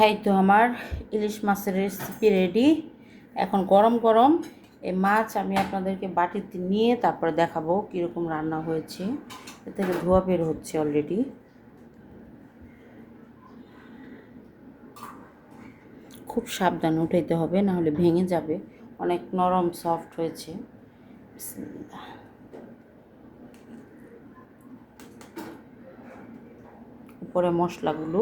এই তো আমার ইলিশ মাছের রেসিপি রেডি। এখন গরম গরম এই মাছ আমি আপনাদেরকে বাটিতে নিয়ে তারপরে দেখাবো কীরকম রান্না হয়েছে। এ থেকে ধোয়া বের হচ্ছে অলরেডি। খুব সাবধানে উঠাইতে হবে, না হলে ভেঙে যাবে। অনেক নরম সফট হয়েছে। বিসমিল্লাহ। উপরে মশলাগুলো,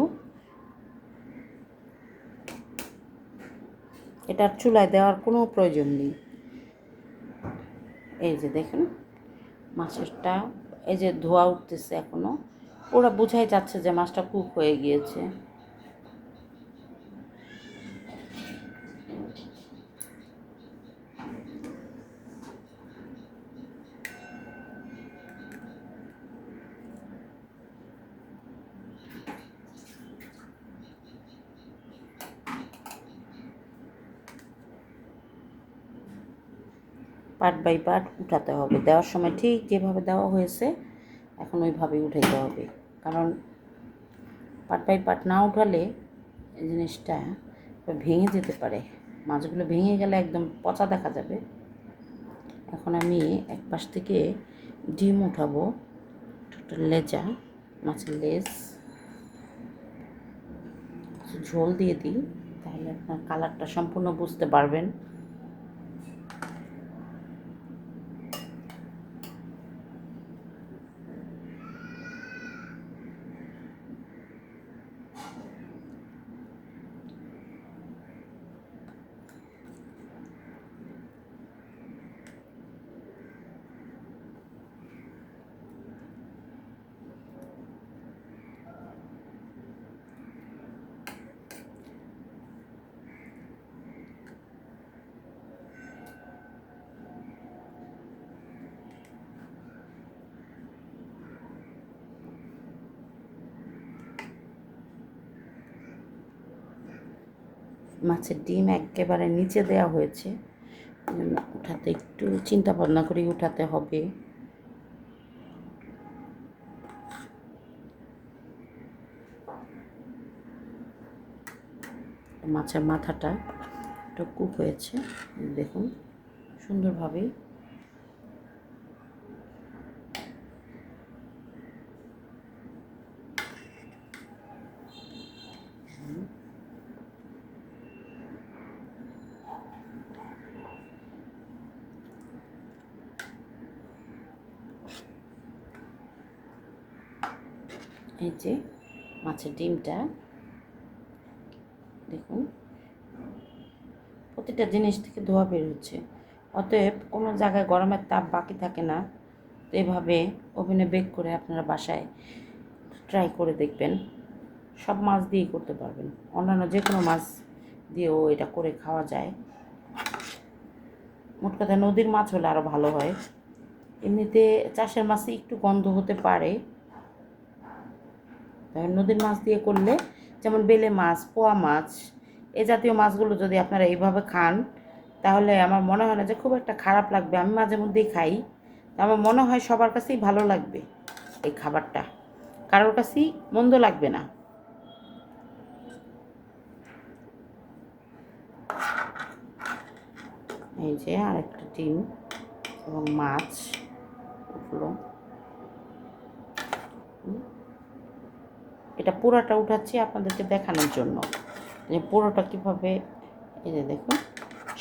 এটার চুলায় দেওয়ার কোনো প্রয়োজন নেই। এই যে দেখেন মাছেরটা, এই যে ধোয়া উঠতেছে, এখনও পুরো বোঝাই যাচ্ছে যে মাছটা কুক হয়ে গিয়েছে। পার্ট বাই পার্ট উঠাতে হবে, দেওয়ার সময় ঠিক যেভাবে দেওয়া হয়েছে এখন ওইভাবেই উঠাইতে হবে। কারণ পার্ট বাই পার্ট না উঠালে এই জিনিসটা ভেঙে যেতে পারে। মাছগুলো ভেঙে গেলে একদম পচা দেখা যাবে। এখন আমি এক পাশ থেকে ডিম উঠাবো, লেজা, মাছের লেজ ঝোল দিয়ে দিই, তাহলে আপনার কালারটা সম্পূর্ণ বুঝতে পারবেন। মাছের ডিম একেবারে নিচে দেওয়া হয়েছে, উঠাতে একটু চিন্তা ভাবনা করে উঠাতে হবে। মাছের মাথাটা একটু কুক হয়েছে, দেখুন সুন্দরভাবেই। এই যে মাছের ডিমটা দেখুন, প্রতিটা জিনিস থেকে ধোয়া বের হচ্ছে। অতএব কোনো জায়গায় গরমের তাপ বাকি থাকে না। তো এভাবে ওভেনে বেক করে আপনারা বাসায় ট্রাই করে দেখবেন। সব মাছ দিয়েই করতে পারবেন, অন্যান্য যে কোনো মাছ দিয়েও এটা করে খাওয়া যায়। মোট কথা নদীর মাছ হলে আরও ভালো হয়। এমনিতে চাষের মাছে একটু গন্ধ হতে পারে, নদীর মাছ দিয়ে করলে, যেমন বেলে মাছ, পোয়া মাছ, এ জাতীয় মাছগুলো যদি আপনারা এইভাবে খান তাহলে আমার মনে হয় না যে খুব একটা খারাপ লাগবে। আমি মাঝে মধ্যেই খাই, আমার মনে হয় সবার কাছেই ভালো লাগবে এই খাবারটা, কারোর কাছেই মন্দ লাগবে না। এই যে আরেকটা ডিম এবং মাছ উঠলো, এটা পুরোটা উঠাচ্ছি আপনাদেরকে দেখানোর জন্য যে পুরোটা কীভাবে। এই যে দেখুন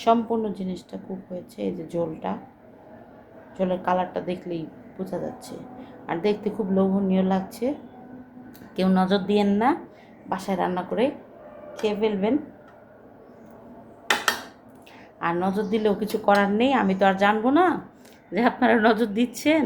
সম্পূর্ণ জিনিসটা কুক হয়েছে। এই যে ঝোলের কালারটা দেখলেই বোঝা যাচ্ছে, আর দেখতে খুব লোভনীয় লাগছে। কেউ নজর দিয়েন না, বাসায় রান্না করে খেয়ে ফেলবেন। আর নজর দিলেও কিছু করার নেই, আমি তো আর জানবো না যে আপনারা নজর দিচ্ছেন।